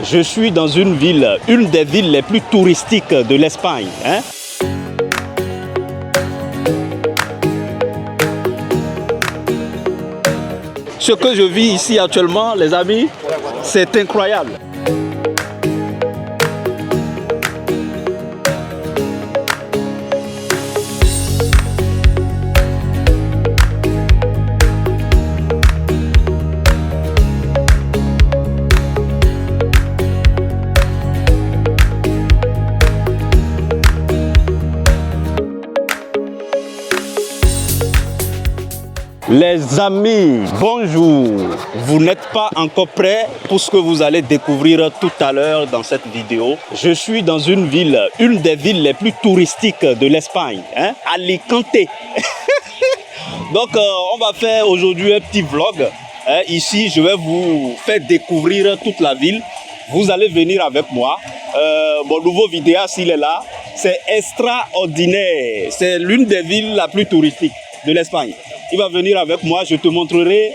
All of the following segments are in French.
Je suis dans une ville, une des villes les plus touristiques de l'Espagne. Ce que je vis ici actuellement, les amis, c'est incroyable. Les amis, bonjour. Vous n'êtes pas encore prêts pour ce que vous allez découvrir tout à l'heure dans cette vidéo. Je suis dans une ville, une des villes les plus touristiques de l'Espagne, Alicante. Donc, on va faire aujourd'hui un petit vlog. Ici, je vais vous faire découvrir toute la ville. Vous allez venir avec moi. Mon nouveau vidéaste, il est là. C'est extraordinaire. C'est l'une des villes la plus touristique de l'Espagne. Il va venir avec moi, je te montrerai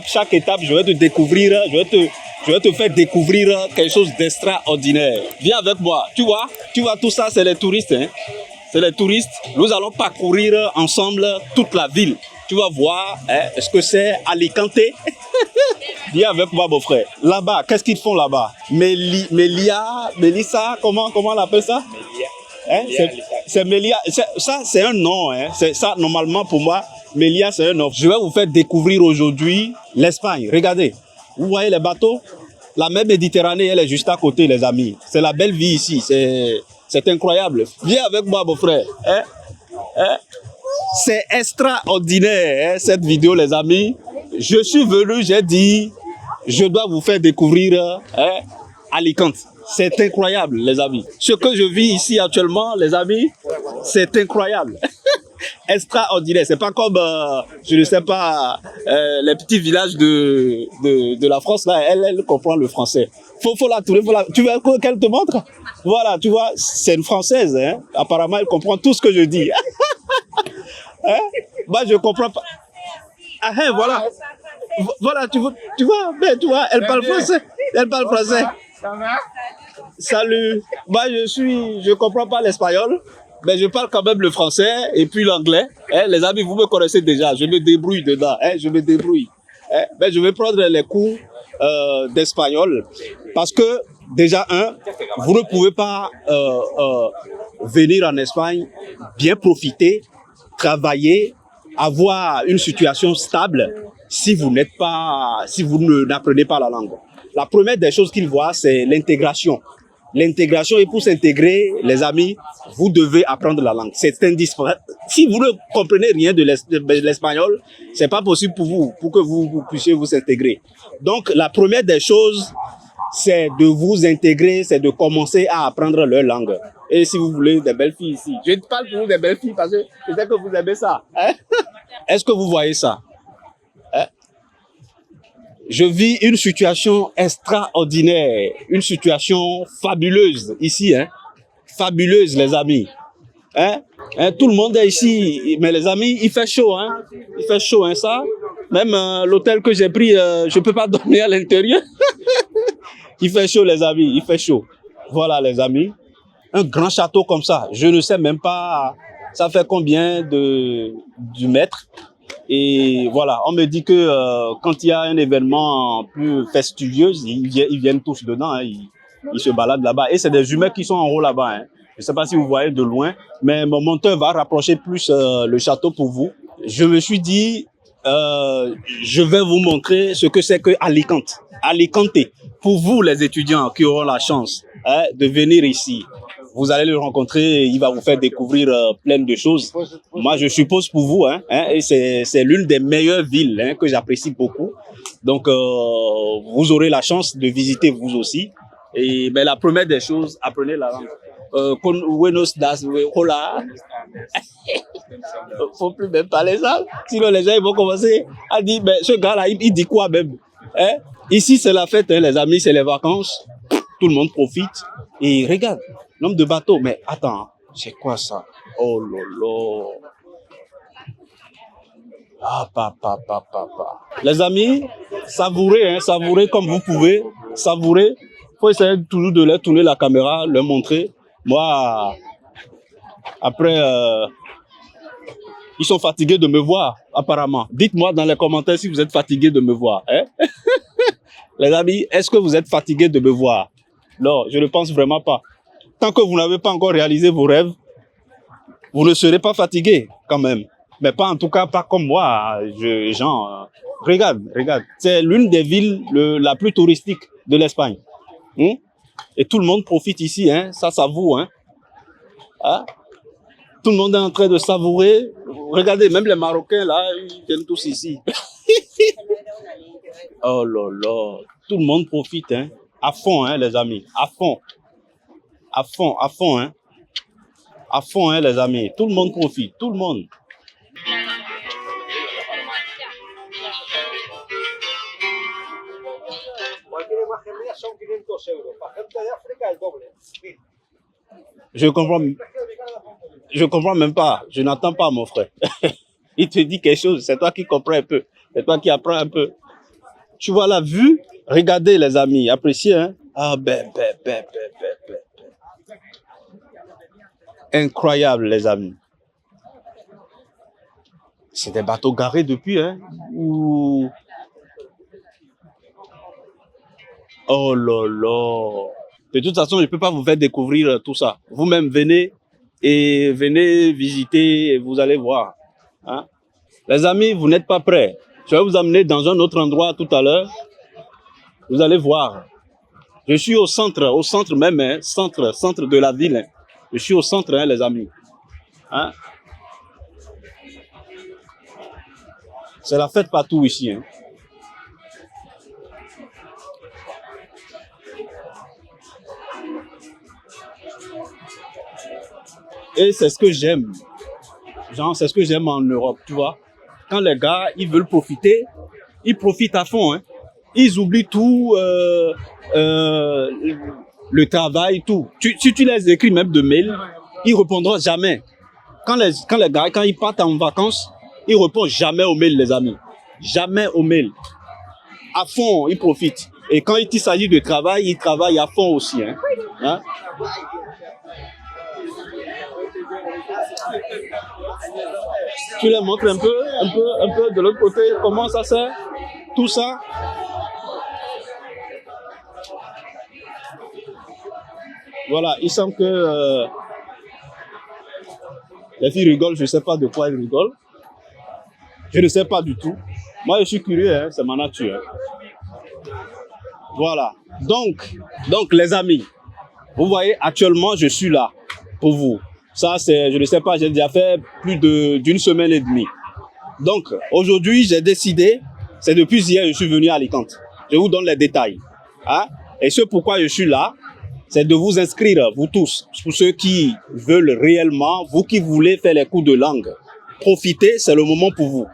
chaque étape, je vais te découvrir, je vais te faire découvrir quelque chose d'extraordinaire. Viens avec moi, tu vois tout ça, c'est les touristes. C'est les touristes. Nous allons parcourir ensemble toute la ville. Tu vas voir ce que c'est Alicante. Viens avec moi, mon frère. Là-bas, qu'est-ce qu'ils font là-bas? Melissa, comment on appelle ça? C'est Melia. Ça, c'est un nom. C'est ça, normalement, pour moi, Melia, c'est un nom. Je vais vous faire découvrir aujourd'hui l'Espagne. Regardez, vous voyez les bateaux? La mer Méditerranée, elle est juste à côté, les amis. C'est la belle vie ici. C'est incroyable. Viens avec moi, mon frère. C'est extraordinaire, cette vidéo, les amis. Je suis venu, j'ai dit, je dois vous faire découvrir Alicante. C'est incroyable, les amis. Ce que je vis ici actuellement, les amis, c'est incroyable. Extraordinaire. C'est pas comme, je ne sais pas, les petits villages de la France, là, elle comprend le français. Faut la tourner, tu veux qu'elle te montre? Voilà, tu vois, c'est une Française, Apparemment, elle comprend tout ce que je dis. Moi, je comprends pas. Voilà. Voilà, tu vois, elle parle français. Elle parle français. Ça va? Salut. Moi, je comprends pas l'espagnol, mais je parle quand même le français et puis l'anglais. Les amis, vous me connaissez déjà. Je me débrouille dedans. Je me débrouille. Mais je vais prendre les cours d'espagnol parce que déjà vous ne pouvez pas venir en Espagne, bien profiter, travailler, avoir une situation stable si vous n'apprenez pas la langue. La première des choses qu'ils voient, c'est l'intégration. L'intégration, et pour s'intégrer, les amis, vous devez apprendre la langue. C'est indispensable. Si vous ne comprenez rien de l'espagnol, c'est pas possible pour vous, pour que vous puissiez vous intégrer. Donc, la première des choses, c'est de vous intégrer, c'est de commencer à apprendre leur langue. Et si vous voulez des belles filles ici, je parle pour vous des belles filles parce que je sais que vous aimez ça. Est-ce que vous voyez ça? Je vis une situation extraordinaire, une situation fabuleuse ici, fabuleuse, les amis. Tout le monde est ici, mais les amis, il fait chaud, il fait chaud, ça. Même l'hôtel que j'ai pris, je peux pas dormir à l'intérieur. Il fait chaud, les amis, il fait chaud. Voilà, les amis, un grand château comme ça, je ne sais même pas, ça fait combien du mètre. Et voilà, on me dit que quand il y a un événement plus fastueux, ils viennent tous dedans, ils se baladent là-bas. Et c'est des humains qui sont en haut là-bas. Je ne sais pas si vous voyez de loin, mais mon monteur va rapprocher plus le château pour vous. Je me suis dit, je vais vous montrer ce que c'est que Alicante. Alicante, pour vous les étudiants qui auront la chance de venir ici, vous allez le rencontrer, il va vous faire découvrir plein de choses. Moi, je suppose pour vous, et c'est l'une des meilleures villes que j'apprécie beaucoup. Donc, vous aurez la chance de visiter vous aussi. Et ben, la première des choses, apprenez la langue. Buenos das, hola. Faut plus même parler ça. Sinon, les gens ils vont commencer à dire, ben, ce gars-là, il dit quoi même? Ici, c'est la fête, les amis, c'est les vacances. Tout le monde profite. Et regarde. Nombre de bateaux, mais attends, c'est quoi ça? Oh lolo. Ah, papa. Les amis, savourez comme vous pouvez, savourez. faut essayer toujours de leur tourner la caméra, leur montrer. Moi, après, ils sont fatigués de me voir, apparemment. Dites-moi dans les commentaires si vous êtes fatigués de me voir. Hein? Les amis, est-ce que vous êtes fatigués de me voir? Non, je ne pense vraiment pas. Tant que vous n'avez pas encore réalisé vos rêves, vous ne serez pas fatigués quand même. Mais pas en tout cas, pas comme moi. Regarde. C'est l'une des villes la plus touristique de l'Espagne. Et tout le monde profite ici, hein. Ça savoure. Hein? Tout le monde est en train de savourer. Regardez, même les Marocains, là, ils viennent tous ici. Oh là là. Tout le monde profite, hein. À fond, hein, les amis. À fond. À fond, hein. À fond, hein, les amis. Tout le monde profite. Tout le monde. Je comprends même pas. Je n'entends pas, mon frère. Il te dit quelque chose. C'est toi qui comprends un peu. C'est toi qui apprends un peu. Tu vois la vue? Regardez, les amis. Appréciez, hein. Ah, incroyable, les amis. C'est des bateaux garés depuis, hein. Ouh. Oh là là. De toute façon, je ne peux pas vous faire découvrir tout ça. Vous-même, venez visiter et vous allez voir. Hein? Les amis, vous n'êtes pas prêts. Je vais vous amener dans un autre endroit tout à l'heure. Vous allez voir. Je suis au centre même, hein, centre de la ville. Hein. Je suis au centre, hein, les amis. Hein? C'est la fête partout ici. Hein. Et c'est ce que j'aime. C'est ce que j'aime en Europe, tu vois. Quand les gars, ils veulent profiter, ils profitent à fond. Hein. Ils oublient tout, le travail, tout. Si tu les écris même de mail, ils répondront jamais. Quand les gars, quand ils partent en vacances, ils répondent jamais aux mails, les amis. Jamais aux mails. À fond, ils profitent. Et quand il s'agit de travail, ils travaillent à fond aussi. Hein. Hein? Tu les montres un peu de l'autre côté, comment ça sert, tout ça. Voilà, il semble que les filles rigolent, je ne sais pas de quoi elles rigolent. Je ne sais pas du tout. Moi, je suis curieux, hein, c'est ma nature. Voilà. Donc, les amis, vous voyez, actuellement, je suis là pour vous. Ça, c'est, je ne sais pas, j'ai déjà fait plus d'une semaine et demie. Donc, aujourd'hui, j'ai décidé, c'est depuis hier, je suis venu à Alicante. Je vous donne les détails. Hein? Et ce pourquoi je suis là, c'est de vous inscrire, vous tous, pour ceux qui veulent réellement, vous qui voulez faire les cours de langue. Profitez, c'est le moment pour vous.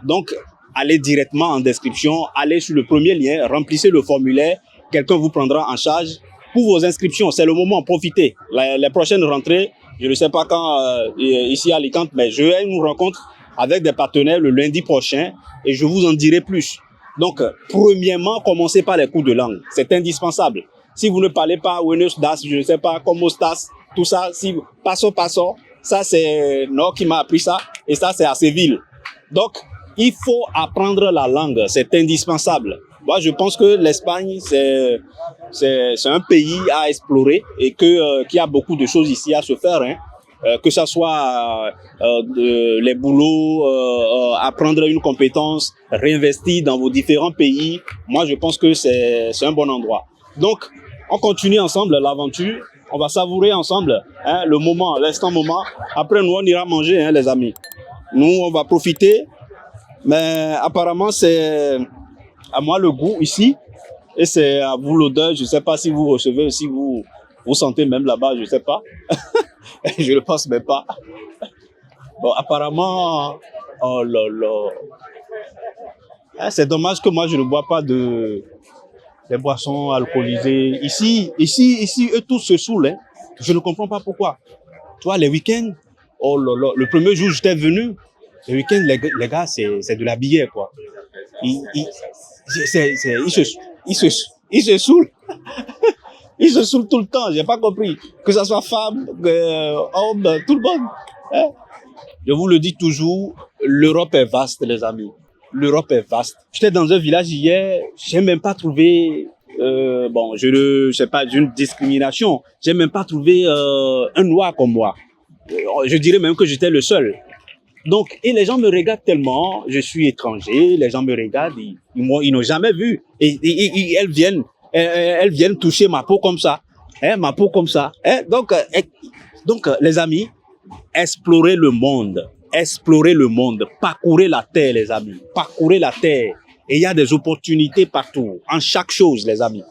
Donc, allez directement en description, allez sur le premier lien, remplissez le formulaire, quelqu'un vous prendra en charge. Pour vos inscriptions, c'est le moment, profitez. Les prochaines rentrées, je ne sais pas quand, ici à Alicante, mais je vais une rencontre avec des partenaires le lundi prochain et je vous en dirai plus. Donc, premièrement, commencez par les cours de langue. C'est indispensable. Si vous ne parlez pas Buenos Das, je ne sais pas comment Stas, tout ça, si passo, ça c'est Nord qui m'a appris ça et ça c'est à Séville. Donc, il faut apprendre la langue, c'est indispensable. Moi, je pense que l'Espagne, c'est un pays à explorer et qu'il y a beaucoup de choses ici à se faire. Hein. Que ça soit les boulots, apprendre une compétence, réinvestir dans vos différents pays. Moi, je pense que c'est un bon endroit. Donc, on continue ensemble l'aventure. On va savourer ensemble hein, le moment, l'instant moment. Après, nous, on ira manger, hein, les amis. Nous, on va profiter. Mais apparemment, c'est à moi le goût ici. Et c'est à vous l'odeur. Je ne sais pas si vous recevez, si vous sentez même là-bas, je ne sais pas. Je ne pense même pas. Bon, apparemment, oh là là. Ah, c'est dommage que moi, je ne bois pas des boissons alcoolisées. Ici, eux tous se saoulent. Hein. Je ne comprends pas pourquoi. Tu vois, les week-ends, oh là là. Le premier jour, j'étais venu. Les week-ends, les gars, c'est de la bière, quoi. Ils se saoulent. Ils se saoulent tout le temps, j'ai pas compris. Que ce soit femme, homme, tout le monde. Hein? Je vous le dis toujours, l'Europe est vaste, les amis. L'Europe est vaste. J'étais dans un village hier, j'ai même pas trouvé, bon, je sais pas, une discrimination. J'ai même pas trouvé un noir comme moi. Je dirais même que j'étais le seul. Donc, et les gens me regardent tellement, je suis étranger, les gens me regardent, ils n'ont jamais vu. Et elles viennent toucher ma peau comme ça. Hein, ma peau comme ça. Hein, donc, les amis, explorez le monde. Explorez le monde. Parcourez la terre, les amis. Parcourez la terre. Et il y a des opportunités partout, en chaque chose, les amis.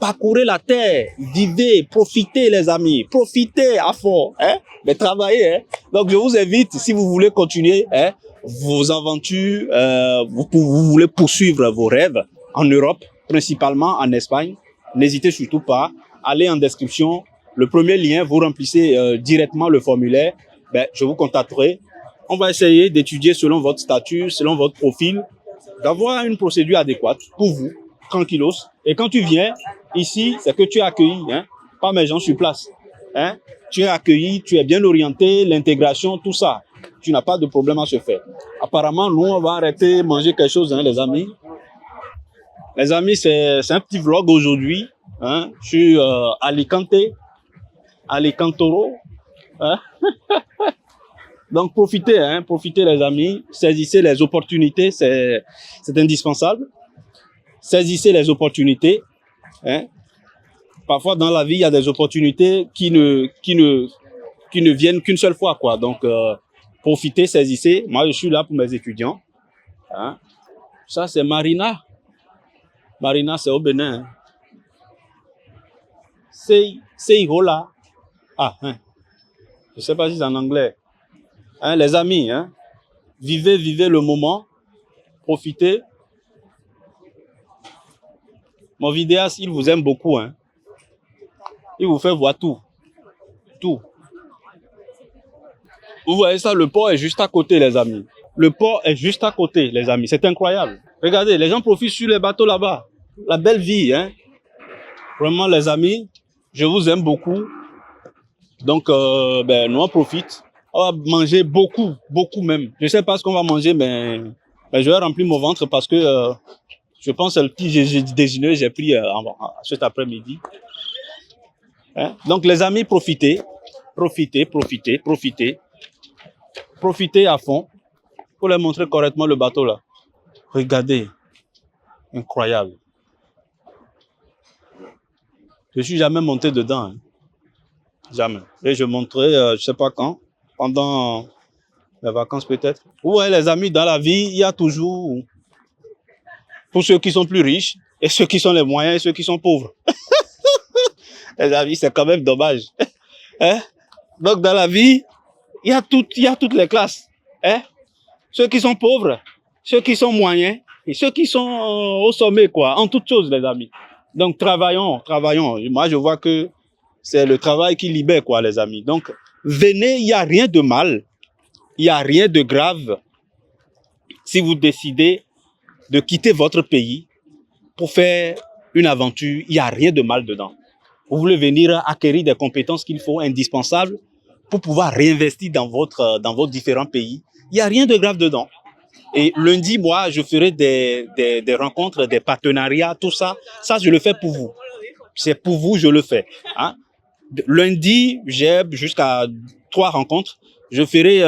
Parcourez la terre, vivez, profitez les amis, profitez à fond, hein, mais travaillez. Hein. Donc je vous invite, si vous voulez continuer hein, vos aventures, vous voulez poursuivre vos rêves en Europe, principalement en Espagne, n'hésitez surtout pas, allez en description, le premier lien, vous remplissez directement le formulaire, ben, je vous contacterai. On va essayer d'étudier selon votre statut, selon votre profil, d'avoir une procédure adéquate pour vous, tranquillos. Et quand tu viens ici, c'est que tu es accueilli, hein, pas mes gens sur place. Hein. Tu es accueilli, tu es bien orienté, l'intégration, tout ça. Tu n'as pas de problème à se faire. Apparemment, nous, on va arrêter de manger quelque chose, hein, les amis. Les amis, c'est un petit vlog aujourd'hui. Hein. Je suis Alicantoro. Hein. Donc, profitez, hein, profitez les amis. Saisissez les opportunités, c'est indispensable. Saisissez les opportunités. Hein. Parfois, dans la vie, il y a des opportunités qui ne viennent qu'une seule fois, quoi. Donc, profitez, saisissez. Moi, je suis là pour mes étudiants. Hein. Ça, c'est Marina. Marina, c'est au Bénin. C'est hola. Ah, hein. Je ne sais pas si c'est en anglais. Hein, les amis, hein. Vivez le moment. Profitez. Mon vidéaste, il vous aime beaucoup. Hein. Il vous fait voir tout. Tout. Vous voyez ça, le port est juste à côté, les amis. Le port est juste à côté, les amis. C'est incroyable. Regardez, les gens profitent sur les bateaux là-bas. La belle vie, hein. Vraiment, les amis, je vous aime beaucoup. Donc, ben, nous on profite. On va manger beaucoup, beaucoup même. Je ne sais pas ce qu'on va manger, mais je vais remplir mon ventre parce que je pense que c'est le petit déjeuner que j'ai pris cet après-midi. Hein? Donc, les amis, profitez. Profitez, profitez, profitez. Profitez à fond pour leur montrer correctement le bateau là. Regardez. Incroyable. Je ne suis jamais monté dedans. Hein. Jamais. Et je montrerai, je ne sais pas quand, pendant les vacances peut-être. Vous voyez les amis, dans la vie, il y a toujours, pour ceux qui sont plus riches, et ceux qui sont les moyens, et ceux qui sont pauvres. Les amis, c'est quand même dommage. Hein? Donc dans la vie, il y a toutes les classes. Hein? Ceux qui sont pauvres, ceux qui sont moyens, et ceux qui sont au sommet, quoi, en toutes choses, les amis. Donc travaillons. Moi, je vois que c'est le travail qui libère, quoi, les amis. Donc, venez, il n'y a rien de mal, il n'y a rien de grave si vous décidez de quitter votre pays pour faire une aventure, il n'y a rien de mal dedans. Vous voulez venir acquérir des compétences qu'il faut, indispensables, pour pouvoir réinvestir dans vos différents pays. Il n'y a rien de grave dedans. Et lundi, moi, je ferai des rencontres, des partenariats, tout ça. Ça, je le fais pour vous. C'est pour vous, je le fais. Hein? Lundi, j'ai jusqu'à 3 rencontres. Je ferai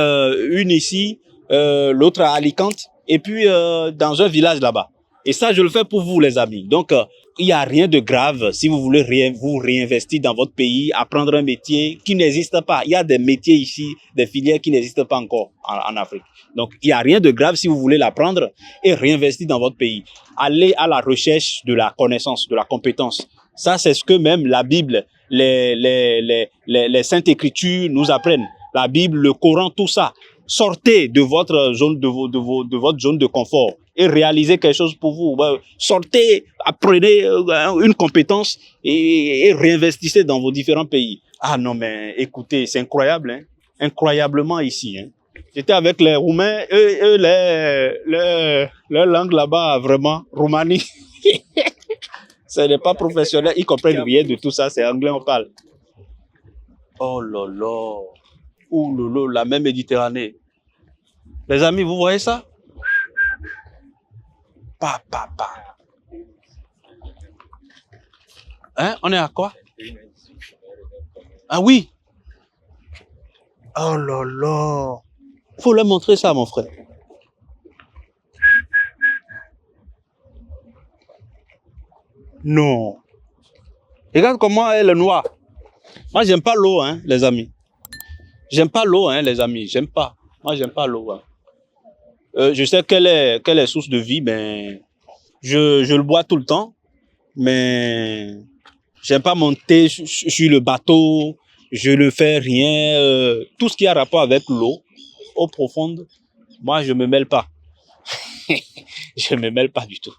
une ici, l'autre à Alicante, et puis dans un village là-bas. Et ça, je le fais pour vous, les amis. Donc, il n'y a rien de grave si vous voulez vous réinvestir dans votre pays, apprendre un métier qui n'existe pas. Il y a des métiers ici, des filières qui n'existent pas encore en Afrique. Donc, il n'y a rien de grave si vous voulez l'apprendre et réinvestir dans votre pays. Allez à la recherche de la connaissance, de la compétence. Ça, c'est ce que même la Bible, les Saintes Écritures nous apprennent. La Bible, le Coran, tout ça. Sortez de votre zone de votre zone de confort et réalisez quelque chose pour vous. Sortez, apprenez une compétence et réinvestissez dans vos différents pays. Ah non, mais écoutez, c'est incroyable, hein? Incroyablement ici. Hein? J'étais avec les Roumains, leur langue là-bas, vraiment, Roumanie. Ce n'est pas professionnel. Ils comprennent rien de tout ça. C'est anglais, on parle. Oh là là. Ouh là là, la mer Méditerranée. Les amis, vous voyez ça? Pa, pa, pa. Hein? On est à quoi? Ah oui. Oh là là. Faut leur montrer ça, mon frère. Non. Regarde comment elle est noire. Moi, j'aime pas l'eau, hein, les amis. J'aime pas l'eau, hein, les amis. J'aime pas. Moi, j'aime pas l'eau. Hein. Je sais qu'elle est source de vie, mais je le bois tout le temps. Mais j'aime pas monter sur le bateau. Je ne fais rien. Tout ce qui a rapport avec l'eau, eau profonde, moi, je me mêle pas. Je me mêle pas du tout.